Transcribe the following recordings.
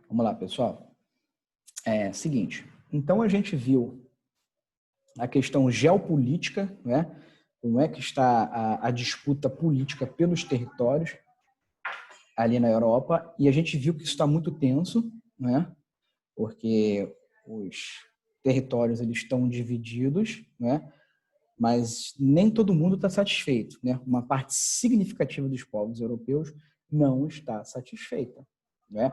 Vamos lá, pessoal. Seguinte, então a gente viu a questão geopolítica, né? Como é que está a disputa política pelos territórios ali na Europa, e a gente viu que isso está muito tenso, né? Porque os territórios eles estão divididos, né? Mas nem todo mundo está satisfeito, né? Uma parte significativa dos povos europeus não está satisfeita, né?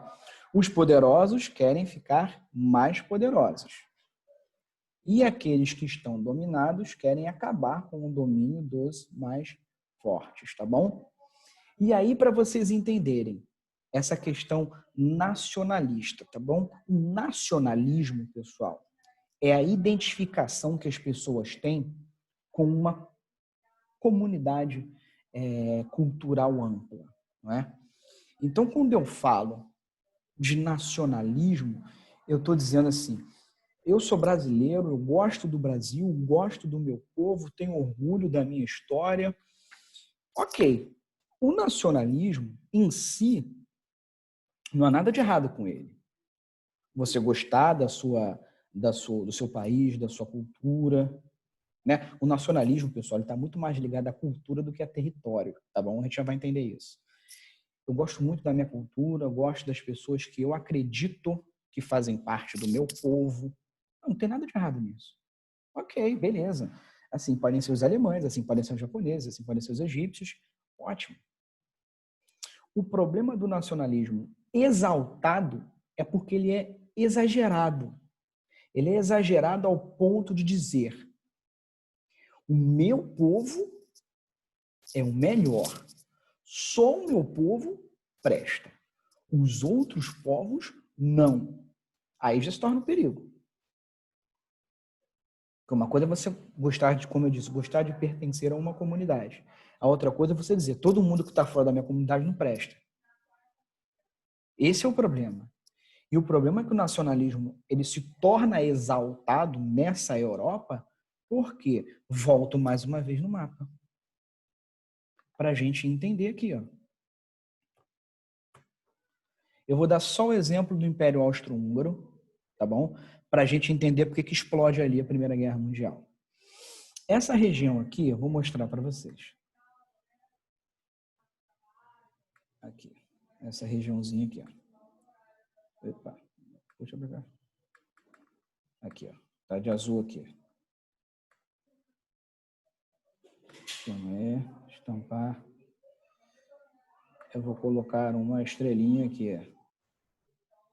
Os poderosos querem ficar mais poderosos. E aqueles que estão dominados querem acabar com o domínio dos mais fortes, tá bom? E aí, para vocês entenderem essa questão nacionalista, tá bom? O nacionalismo, pessoal, é a identificação que as pessoas têm com uma comunidade cultural ampla, não é? Então, quando eu falo de nacionalismo, eu estou dizendo assim, eu sou brasileiro, eu gosto do Brasil, gosto do meu povo, tenho orgulho da minha história. Ok, o nacionalismo em si, não há nada de errado com ele. Você gostar do seu país, da sua cultura, né? O nacionalismo, pessoal, está muito mais ligado à cultura do que a território, tá bom? A gente já vai entender isso. Eu gosto muito da minha cultura, eu gosto das pessoas que eu acredito que fazem parte do meu povo. Não tem nada de errado nisso. Ok, beleza. Assim podem ser os alemães, assim podem ser os japoneses, assim podem ser os egípcios. Ótimo. O problema do nacionalismo exaltado é porque ele é exagerado. Ele é exagerado ao ponto de dizer: o meu povo é o melhor. Só o meu povo presta. Os outros povos, não. Aí já se torna um perigo. Porque uma coisa é você gostar de, como eu disse, gostar de pertencer a uma comunidade. A outra coisa é você dizer, todo mundo que está fora da minha comunidade não presta. Esse é o problema. E o problema é que o nacionalismo ele se torna exaltado nessa Europa porque, volto mais uma vez no mapa, para a gente entender aqui. Ó. Eu vou dar só o exemplo do Império Austro-Húngaro, tá bom? Para a gente entender porque que explode ali a Primeira Guerra Mundial. Essa região aqui, eu vou mostrar para vocês. Aqui. Essa regiãozinha aqui, ó. Opa. Puxa pra cá. Aqui, ó. Tá de azul aqui. Então estampar. Eu vou colocar uma estrelinha aqui,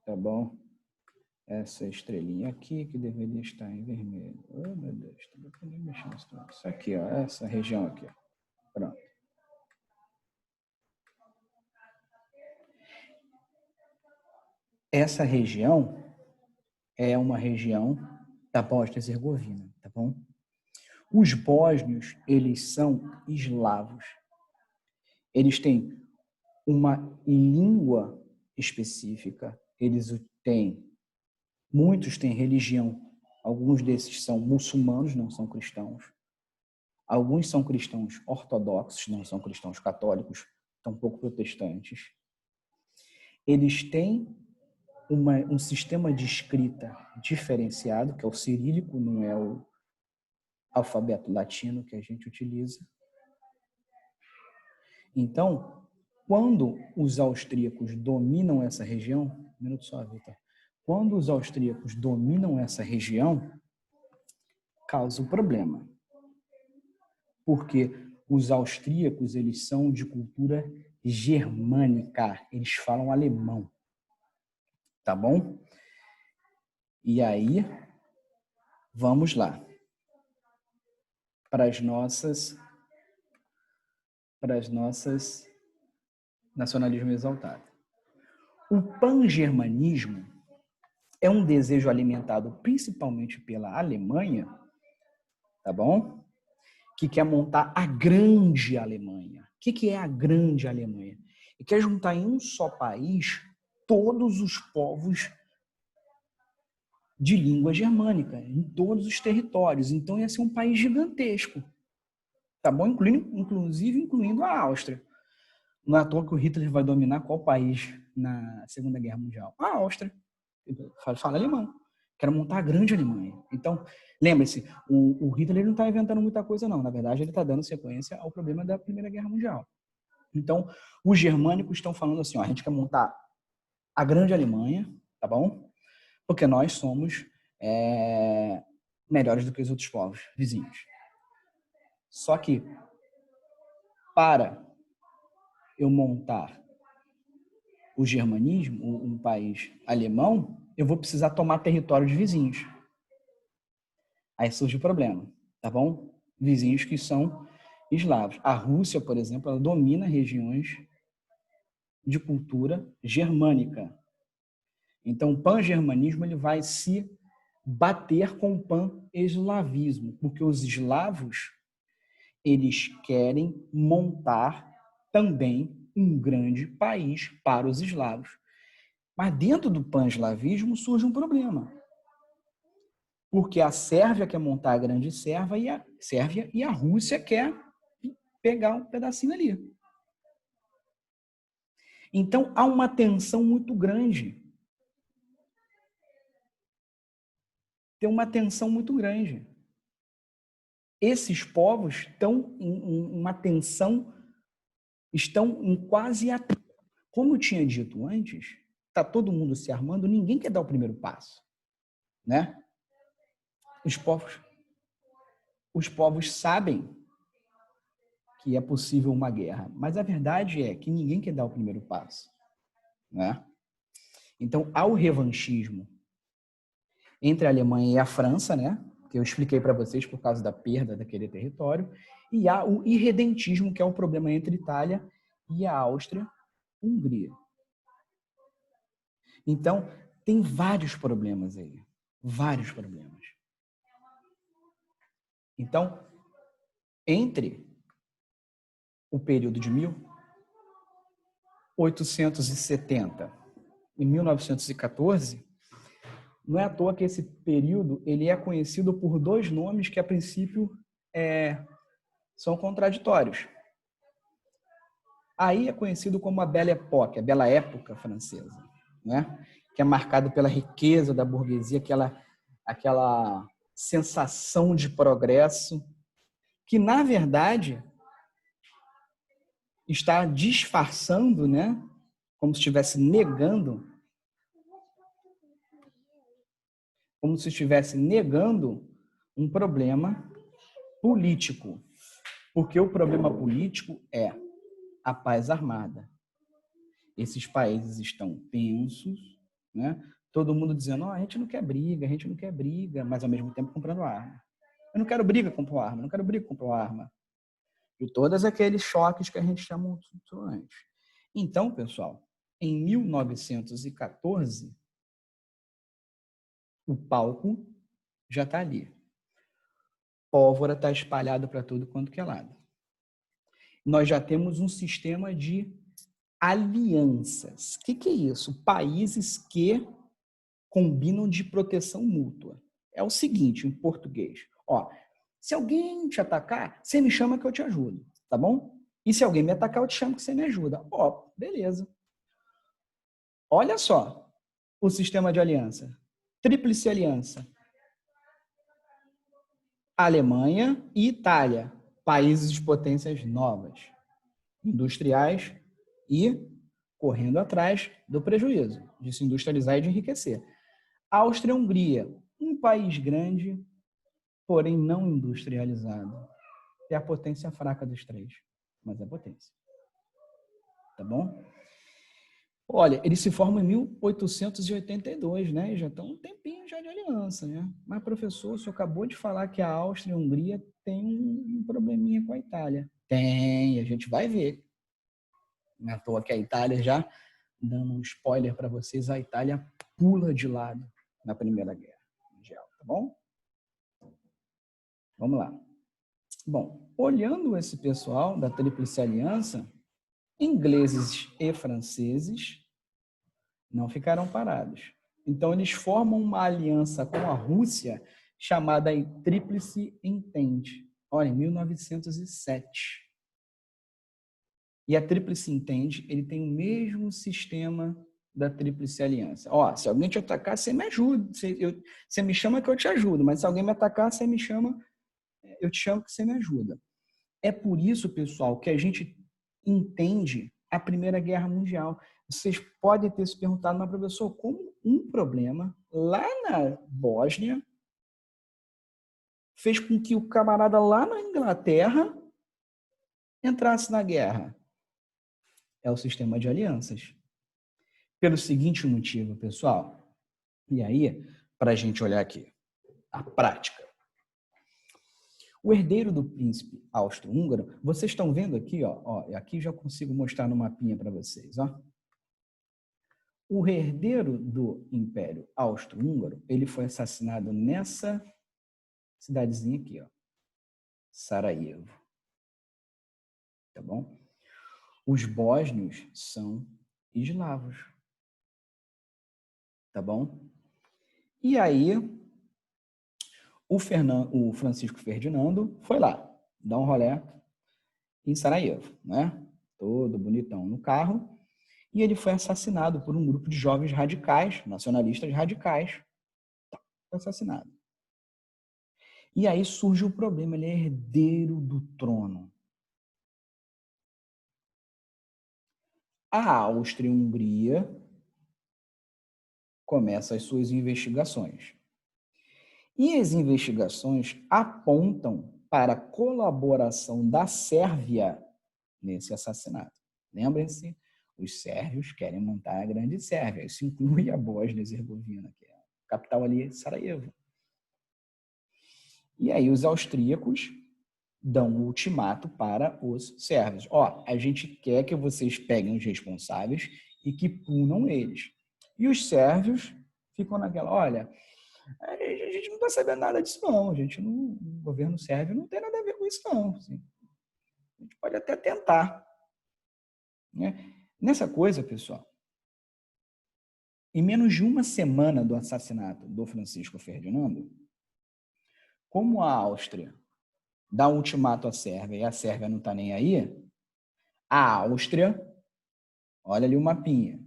tá bom? Essa estrelinha aqui que deveria estar em vermelho. Oh, meu Deus, tô mexendo isso aqui, ó, essa região aqui, ó. Pronto. Essa região é uma região da Bósnia-Herzegovina, tá bom? Os bósnios, eles são eslavos. Eles têm uma língua específica, muitos têm religião, alguns desses são muçulmanos, não são cristãos. Alguns são cristãos ortodoxos, não são cristãos católicos, tampouco protestantes. Eles têm um sistema de escrita diferenciado, que é o cirílico, não é o alfabeto latino que a gente utiliza. Então, quando os austríacos dominam essa região, um minuto só, Vitor. Quando os austríacos dominam essa região, causa um problema. Porque os austríacos, eles são de cultura germânica, eles falam alemão. Tá bom? E aí, vamos lá. Para as nossas nacionalismo exaltado. O pangermanismo é um desejo alimentado principalmente pela Alemanha, tá bom? Que quer montar a grande Alemanha. O que é a grande Alemanha? E quer juntar em um só país todos os povos de língua germânica, em todos os territórios. Então ia ser um país gigantesco, tá bom? Incluindo a Áustria. Não é à toa que o Hitler vai dominar qual país na Segunda Guerra Mundial? A Áustria. Fala alemão. Quero montar a grande Alemanha. Então, lembre-se, o Hitler não está inventando muita coisa, não. Na verdade, ele está dando sequência ao problema da Primeira Guerra Mundial. Então, os germânicos estão falando assim, ó, a gente quer montar a grande Alemanha, tá bom? Porque nós somos melhores do que os outros povos vizinhos. Só que, para eu montar o germanismo, um país alemão, eu vou precisar tomar território de vizinhos. Aí surge o problema, tá bom? Vizinhos que são eslavos. A Rússia, por exemplo, ela domina regiões de cultura germânica. Então, o pan-germanismo ele vai se bater com o pan-eslavismo, porque os eslavos eles querem montar também um grande país para os eslavos. Mas dentro do pan-eslavismo surge um problema. Porque a Sérvia quer montar a grande Sérvia e a Rússia quer pegar um pedacinho ali. Então, há uma tensão muito grande. Tem uma tensão muito grande. Esses povos estão em uma tensão, estão em quase... Como eu tinha dito antes, está todo mundo se armando, ninguém quer dar o primeiro passo. Né? Os povos sabem que é possível uma guerra, mas a verdade é que ninguém quer dar o primeiro passo. Né? Então, há o revanchismo entre a Alemanha e a França, né? Que eu expliquei para vocês por causa da perda daquele território, e há o irredentismo, que é o problema entre Itália e a Áustria-Hungria. Então, tem vários problemas aí. Vários problemas. Então, entre o período de 1870 e 1914, não é à toa que esse período ele é conhecido por dois nomes que, a princípio, são contraditórios. Aí é conhecido como a Belle Époque, a Bela Época francesa, né? Que é marcado pela riqueza da burguesia, aquela sensação de progresso, que, na verdade, está disfarçando, né? Como se estivesse negando um problema político. Porque o problema político é a paz armada. Esses países estão tensos, né? Todo mundo dizendo, a gente não quer briga, mas ao mesmo tempo comprando arma. Eu não quero briga, compro arma. Eu não quero briga, compro arma. E todos aqueles choques que a gente chamou antes. Então, pessoal, em 1914, o palco já está ali. Pólvora está espalhada para tudo quanto que é lado. Nós já temos um sistema de alianças. O que é isso? Países que combinam de proteção mútua. É o seguinte, em português. Ó, se alguém te atacar, você me chama que eu te ajudo, tá bom? E se alguém me atacar, eu te chamo que você me ajuda. Ó, beleza. Olha só o sistema de aliança. Tríplice aliança. Alemanha e Itália. Países de potências novas. Industriais e correndo atrás do prejuízo, de se industrializar e de enriquecer. Áustria-Hungria, um país grande, porém não industrializado. É a potência fraca dos três, mas é potência. Tá bom? Olha, eles se formam em 1882, né? E já estão um tempinho já de aliança, né? Mas, professor, o senhor acabou de falar que a Áustria e a Hungria tem um probleminha com a Itália. Tem, a gente vai ver. Não é à toa que a Itália, já dando um spoiler para vocês, a Itália pula de lado na Primeira Guerra Mundial, tá bom? Vamos lá. Bom, olhando esse pessoal da Tríplice Aliança, ingleses e franceses não ficaram parados. Então, eles formam uma aliança com a Rússia chamada Tríplice Entente. Olha, em 1907. E a Tríplice Entende, ele tem o mesmo sistema da Tríplice Aliança. Ó, se alguém te atacar, você me ajuda. Você me chama que eu te ajudo, mas se alguém me atacar, você me chama, eu te chamo que você me ajuda. É por isso, pessoal, que a gente entende a Primeira Guerra Mundial. Vocês podem ter se perguntado, mas professor, como um problema lá na Bósnia fez com que o camarada lá na Inglaterra entrasse na guerra? É o sistema de alianças. Pelo seguinte motivo, pessoal. E aí, para a gente olhar aqui, a prática. O herdeiro do príncipe austro-húngaro, vocês estão vendo aqui, ó, aqui já consigo mostrar no mapinha para vocês, ó. O herdeiro do Império Austro-Húngaro, ele foi assassinado nessa cidadezinha aqui, ó, Sarajevo. Tá bom? Os bósnios são eslavos. Tá bom? E aí, o Francisco Ferdinando foi lá, dar um rolê em Sarajevo, né? Todo bonitão no carro. E ele foi assassinado por um grupo de jovens radicais, nacionalistas radicais. Foi assassinado. E aí surge o problema, ele é herdeiro do trono. A Áustria-Hungria começa as suas investigações. E as investigações apontam para a colaboração da Sérvia nesse assassinato. Lembrem-se, os sérvios querem montar a Grande Sérvia. Isso inclui a Bósnia-Herzegovina, que é a capital ali, Sarajevo. E aí os austríacos dão um ultimato para os sérvios. Ó, a gente quer que vocês peguem os responsáveis e que punam eles. E os sérvios ficam naquela, olha, a gente não está sabendo nada disso não, o governo sérvio não tem nada a ver com isso não. Assim. A gente pode até tentar. Né? Nessa coisa, pessoal, em menos de uma semana do assassinato do Francisco Ferdinando, como a Áustria dá um ultimato à Sérvia e a Sérvia não está nem aí, a Áustria, olha ali o mapinha,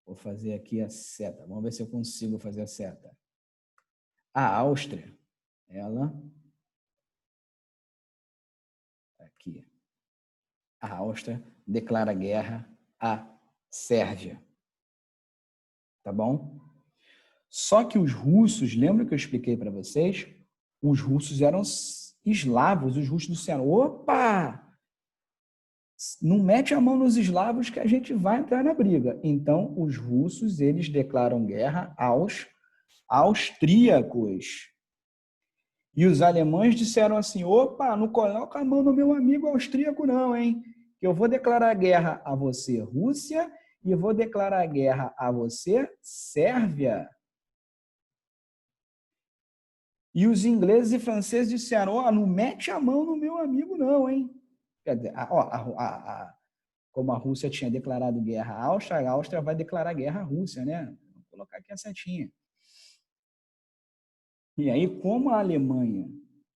vou fazer aqui a seta, vamos ver se eu consigo fazer a seta. A Áustria, ela, aqui, a Áustria declara guerra à Sérvia. Tá bom? Só que os russos, lembra que eu expliquei para vocês? Os russos eram eslavos, os russos disseram, opa, não mete a mão nos eslavos que a gente vai entrar na briga. Então, os russos, eles declaram guerra aos austríacos. E os alemães disseram assim, opa, não coloca a mão no meu amigo austríaco não, hein? Que eu vou declarar guerra a você, Rússia, e vou declarar guerra a você, Sérvia. E os ingleses e franceses disseram, ó, não mete a mão no meu amigo não, hein? Quer dizer, como a Rússia tinha declarado guerra à Áustria, a Áustria vai declarar guerra à Rússia, né? Vou colocar aqui a setinha. E aí, como a Alemanha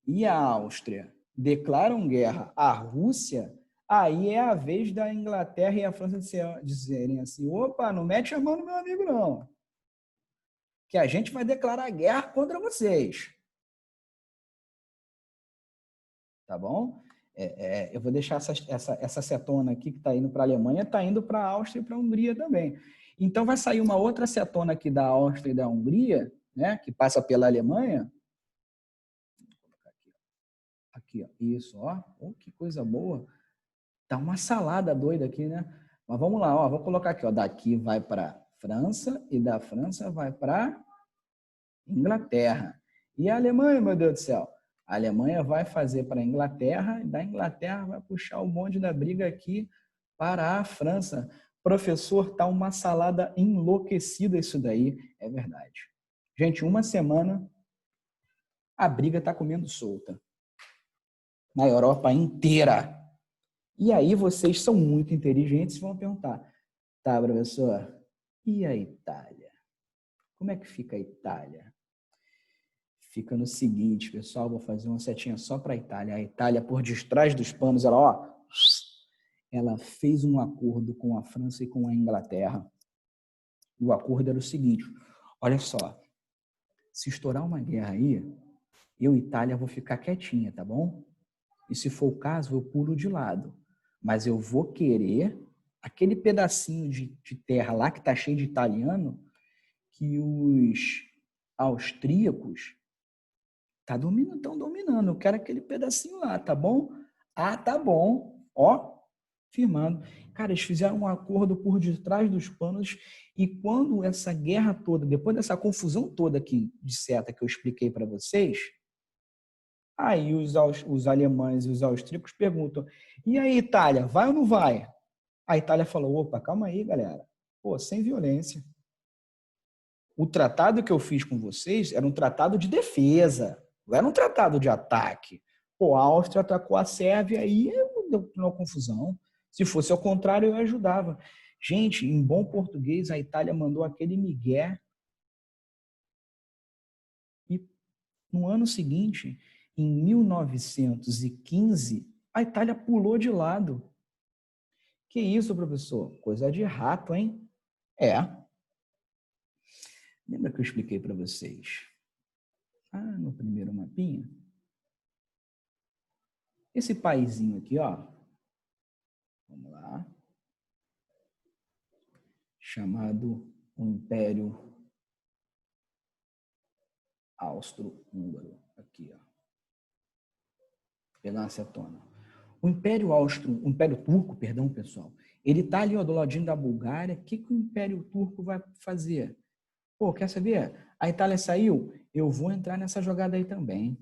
e a Áustria declaram guerra à Rússia, aí é a vez da Inglaterra e a França dizerem assim, opa, não mete a mão no meu amigo não, que a gente vai declarar guerra contra vocês. Tá bom? Eu vou deixar essa cetona aqui que está indo para a Alemanha, está indo para a Áustria e para a Hungria também. Então, vai sair uma outra cetona aqui da Áustria e da Hungria, né, que passa pela Alemanha. Aqui, ó. Isso, ó. Oh, que coisa boa. Tá uma salada doida aqui, né? Mas vamos lá, ó. Vou colocar aqui, ó. Daqui vai para França e da França vai para Inglaterra. E a Alemanha, meu Deus do céu? A Alemanha vai fazer para a Inglaterra e da Inglaterra vai puxar o bonde da briga aqui para a França. Professor, tá uma salada enlouquecida isso daí. É verdade. Gente, uma semana a briga tá comendo solta. Na Europa inteira. E aí vocês são muito inteligentes e vão perguntar, tá, professor, e a Itália? Como é que fica a Itália? Fica no seguinte, pessoal, vou fazer uma setinha só para a Itália. A Itália, por detrás dos panos, ela, ó, ela fez um acordo com a França e com a Inglaterra. O acordo era o seguinte, olha só, se estourar uma guerra aí, eu e Itália vou ficar quietinha, tá bom? E se for o caso, eu pulo de lado. Mas eu vou querer aquele pedacinho de terra lá que está cheio de italiano que os austríacos estão dominando. Eu quero aquele pedacinho lá, tá bom? Ah, tá bom. Ó, firmando. Cara, eles fizeram um acordo por detrás dos panos e quando essa guerra toda, depois dessa confusão toda aqui de seta que eu expliquei para vocês, aí os alemães e os austríacos perguntam, e aí, Itália, vai ou não vai? A Itália falou, opa, calma aí, galera. Pô, sem violência. O tratado que eu fiz com vocês era um tratado de defesa, não era um tratado de ataque. Pô, a Áustria atacou a Sérvia e deu uma confusão. Se fosse ao contrário, eu ajudava. Gente, em bom português, a Itália mandou aquele migué e no ano seguinte, em 1915, a Itália pulou de lado. Que isso, professor? Coisa de rato, hein? É. Lembra que eu expliquei para vocês? No primeiro mapinha. Esse paizinho aqui, ó. Vamos lá. Chamado o Império Austro-Húngaro. Aqui, ó. Pela acetona. O Império Turco, perdão, pessoal, ele tá ali, ó, do ladinho da Bulgária. O que o Império Turco vai fazer? Pô, quer saber? A Itália saiu? Eu vou entrar nessa jogada aí também.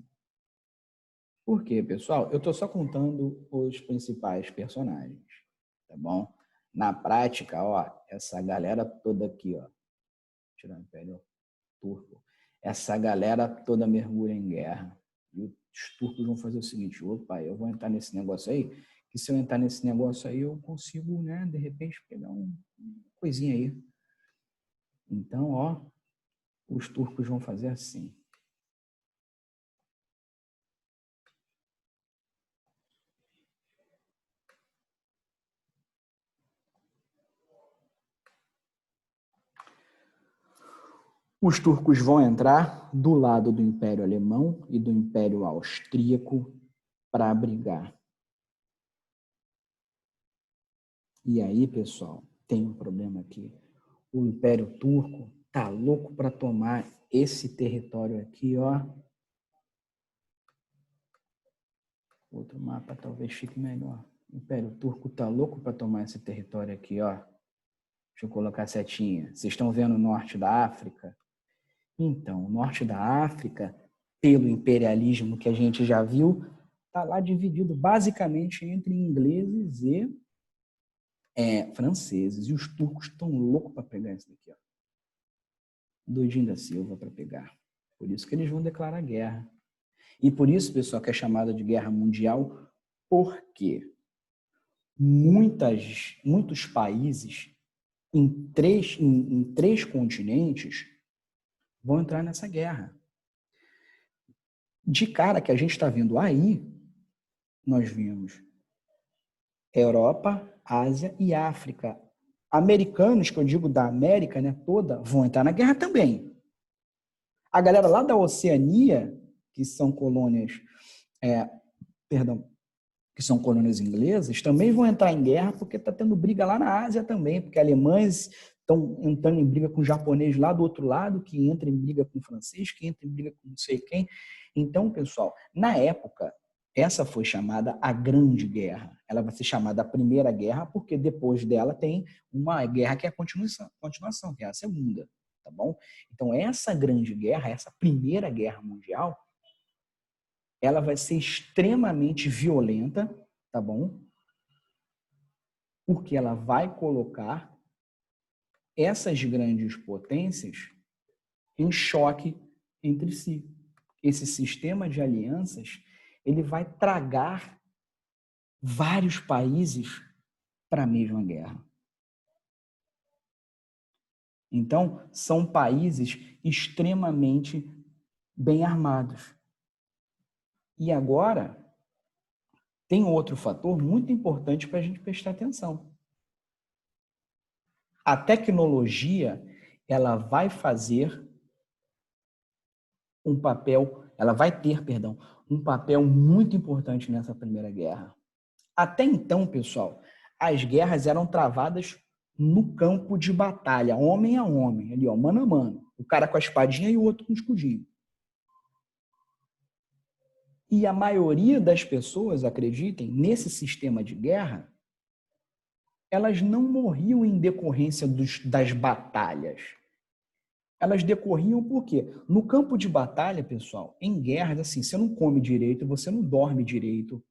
Por quê, pessoal? Eu estou só contando os principais personagens, tá bom? Na prática, ó, essa galera toda aqui, ó, tirando o Império Turco, essa galera toda mergulha em guerra. E os turcos vão fazer o seguinte, opa, eu vou entrar nesse negócio aí, que se eu entrar nesse negócio aí, eu consigo, né, de repente, pegar uma coisinha aí. Então, ó, os turcos vão fazer assim. Os turcos vão entrar do lado do Império Alemão e do Império Austríaco para brigar. E aí, pessoal, tem um problema aqui. O Império Turco tá louco para tomar esse território aqui, ó. Outro mapa talvez fique melhor. O Império Turco tá louco para tomar esse território aqui, ó. Deixa eu colocar a setinha. Vocês estão vendo o norte da África? Então, o norte da África, pelo imperialismo que a gente já viu, está lá dividido basicamente entre ingleses e franceses. E os turcos estão loucos para pegar isso daqui, ó. Doidinho da Silva para pegar. Por isso que eles vão declarar guerra. E por isso, pessoal, que é chamada de guerra mundial, porque muitos países em três continentes vão entrar nessa guerra. De cara que a gente está vendo aí, nós vimos Europa, Ásia e África. Americanos, que eu digo da América, né, toda, vão entrar na guerra também. A galera lá da Oceania, que são colônias, que são colônias inglesas, também vão entrar em guerra porque está tendo briga lá na Ásia também, porque alemães estão entrando em briga com o japonês lá do outro lado, que entra em briga com o francês, que entra em briga com não sei quem. Então, pessoal, na época, essa foi chamada a Grande Guerra. Ela vai ser chamada a Primeira Guerra porque depois dela tem uma guerra que é a continuação, que é a Segunda, tá bom? Então, essa Grande Guerra, essa Primeira Guerra Mundial, ela vai ser extremamente violenta, tá bom? Porque ela vai colocar essas grandes potências em choque entre si. Esse sistema de alianças, ele vai tragar vários países para a mesma guerra. Então, são países extremamente bem armados. E agora, tem outro fator muito importante para a gente prestar atenção. A tecnologia, ela vai fazer um papel, ela vai ter, perdão, um papel muito importante nessa Primeira Guerra. Até então, pessoal, as guerras eram travadas no campo de batalha, homem a homem, ali, ó, mano a mano. O cara com a espadinha e o outro com o escudinho. E a maioria das pessoas, acreditem, nesse sistema de guerra, elas não morriam em decorrência das batalhas. Elas decorriam por quê? No campo de batalha, pessoal, em guerras, assim, você não come direito, você não dorme direito,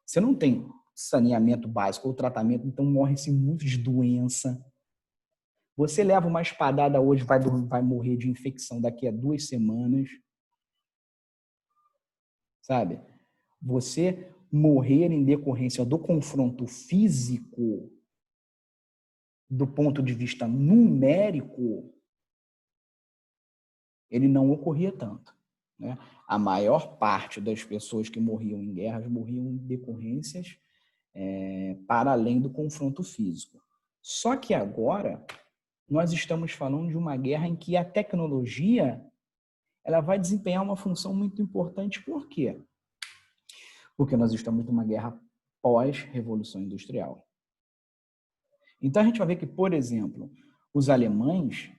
você não tem saneamento básico ou tratamento, então morre-se muito de doença. Você leva uma espadada hoje, vai morrer de infecção daqui a 2 semanas. Sabe? Você morrer em decorrência do confronto físico, do ponto de vista numérico, ele não ocorria tanto. Né? A maior parte das pessoas que morriam em guerras morriam em decorrências para além do confronto físico. Só que agora nós estamos falando de uma guerra em que a tecnologia ela vai desempenhar uma função muito importante. Por quê? Porque nós estamos numa guerra pós-revolução industrial. Então a gente vai ver que, por exemplo, os alemães,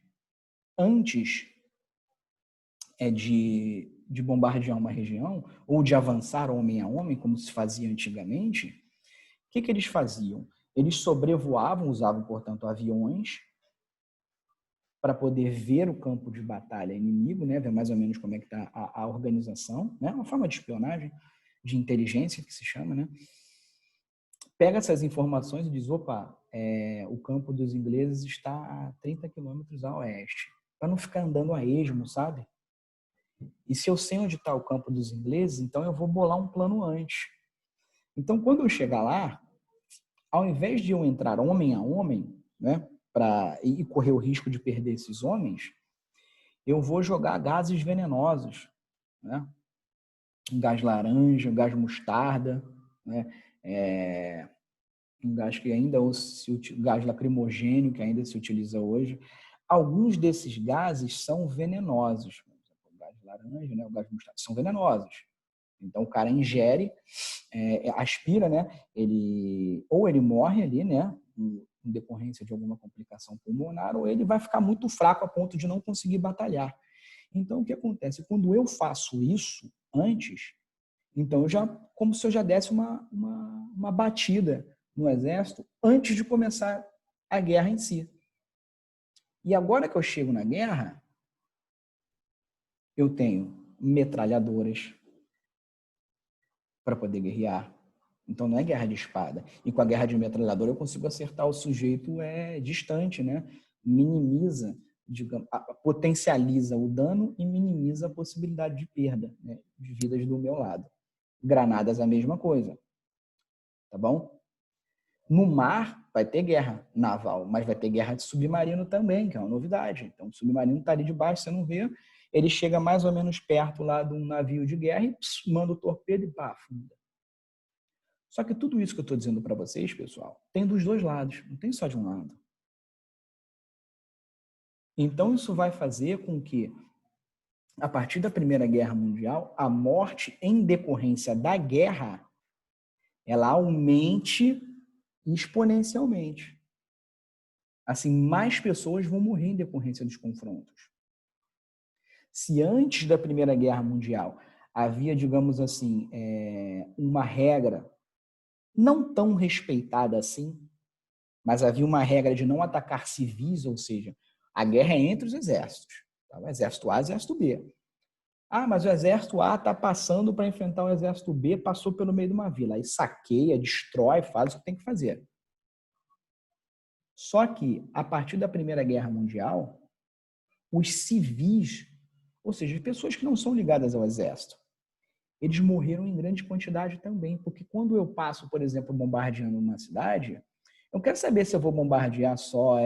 antes de bombardear uma região, ou de avançar homem a homem, como se fazia antigamente, o que eles faziam? Eles sobrevoavam, usavam, portanto, aviões para poder ver o campo de batalha inimigo, né? Ver mais ou menos como é que está a organização, né? Uma forma de espionagem, de inteligência, que se chama, né? Pega essas informações e diz, opa, o campo dos ingleses está a 30 quilômetros a oeste. Para não ficar andando a esmo, sabe? E se eu sei onde está o campo dos ingleses, então eu vou bolar um plano antes. Então, quando eu chegar lá, ao invés de eu entrar homem a homem, né, e correr o risco de perder esses homens, eu vou jogar gases venenosos, né? Um gás laranja, um gás mostarda, né? Um gás que ainda gás lacrimogênio que ainda se utiliza hoje. Alguns desses gases são venenosos. O gás laranja, né, o gás mostarda, são venenosos. Então o cara ingere, aspira, né? Ou ele morre ali, né? Em decorrência de alguma complicação pulmonar, ou ele vai ficar muito fraco a ponto de não conseguir batalhar. Então o que acontece? Quando eu faço isso antes, então como se eu já desse uma batida no exército antes de começar a guerra em si. E agora que eu chego na guerra, eu tenho metralhadoras para poder guerrear. Então não é guerra de espada. E com a guerra de metralhadora eu consigo acertar o sujeito distante, né? Minimiza, digamos, potencializa o dano e minimiza a possibilidade de perda, né, de vidas do meu lado. Granadas a mesma coisa. Tá bom? No mar vai ter guerra naval, mas vai ter guerra de submarino também, que é uma novidade. Então o submarino está ali debaixo, você não vê, ele chega mais ou menos perto lá de um navio de guerra e manda o torpedo e pá, afunda. Só que tudo isso que eu estou dizendo para vocês, pessoal, tem dos dois lados, não tem só de um lado. Então isso vai fazer com que, a partir da Primeira Guerra Mundial, a morte em decorrência da guerra, ela aumente exponencialmente. Assim, mais pessoas vão morrer em decorrência dos confrontos. Se antes da Primeira Guerra Mundial havia, digamos assim, uma regra não tão respeitada assim, mas havia uma regra de não atacar civis, ou seja, a guerra é entre os exércitos. Tá? O exército A e o exército B. Ah, mas o exército A está passando para enfrentar o exército B, passou pelo meio de uma vila. Aí saqueia, destrói, faz o que tem que fazer. Só que, a partir da Primeira Guerra Mundial, os civis, ou seja, pessoas que não são ligadas ao exército, eles morreram em grande quantidade também. Porque quando eu passo, por exemplo, bombardeando uma cidade, eu quero saber se eu vou bombardear só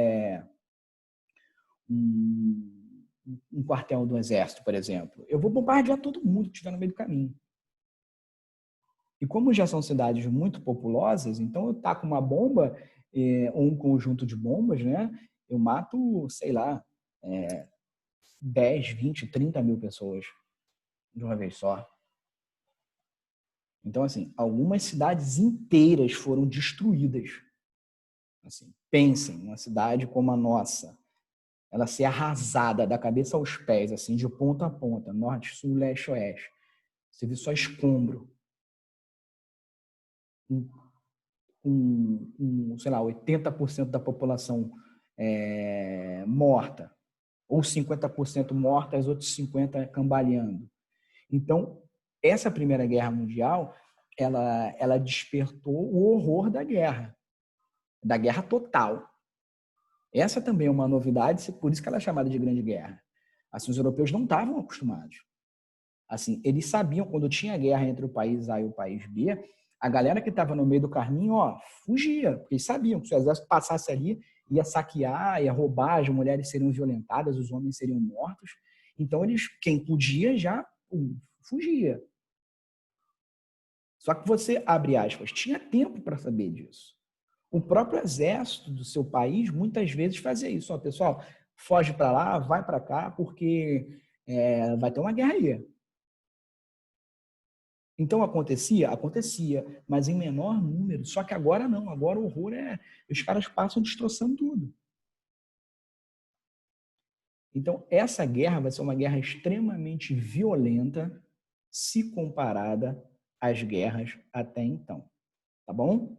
um quartel do exército, por exemplo. Eu vou bombardear todo mundo que estiver no meio do caminho. E como já são cidades muito populosas, então eu taco uma bomba, ou um conjunto de bombas, né? Eu mato, sei lá, 10, 20, 30 mil pessoas de uma vez só. Então, assim, algumas cidades inteiras foram destruídas. Assim, pensem, uma cidade como a nossa, ela ser arrasada da cabeça aos pés, assim, de ponta a ponta, norte, sul, leste, oeste. Você vê só escombro. Sei lá, 80% da população morta, ou 50% morta, os outros 50% cambaleando. Então, essa Primeira Guerra Mundial, ela despertou o horror da guerra total. Essa também é uma novidade, por isso que ela é chamada de Grande Guerra. Assim, os europeus não estavam acostumados. Assim, eles sabiam quando tinha guerra entre o país A e o país B, a galera que estava no meio do caminho, fugia, porque eles sabiam que se o exército passasse ali, ia saquear, ia roubar, as mulheres seriam violentadas, os homens seriam mortos. Então, quem podia já fugia. Só que você, abre aspas, tinha tempo para saber disso. O próprio exército do seu país, muitas vezes, fazia isso. Pessoal, foge para lá, vai para cá, porque vai ter uma guerra aí. Então, acontecia? Acontecia, mas em menor número. Só que agora não. Agora o horror os caras passam destroçando tudo. Então, essa guerra vai ser uma guerra extremamente violenta se comparada às guerras até então. Tá bom?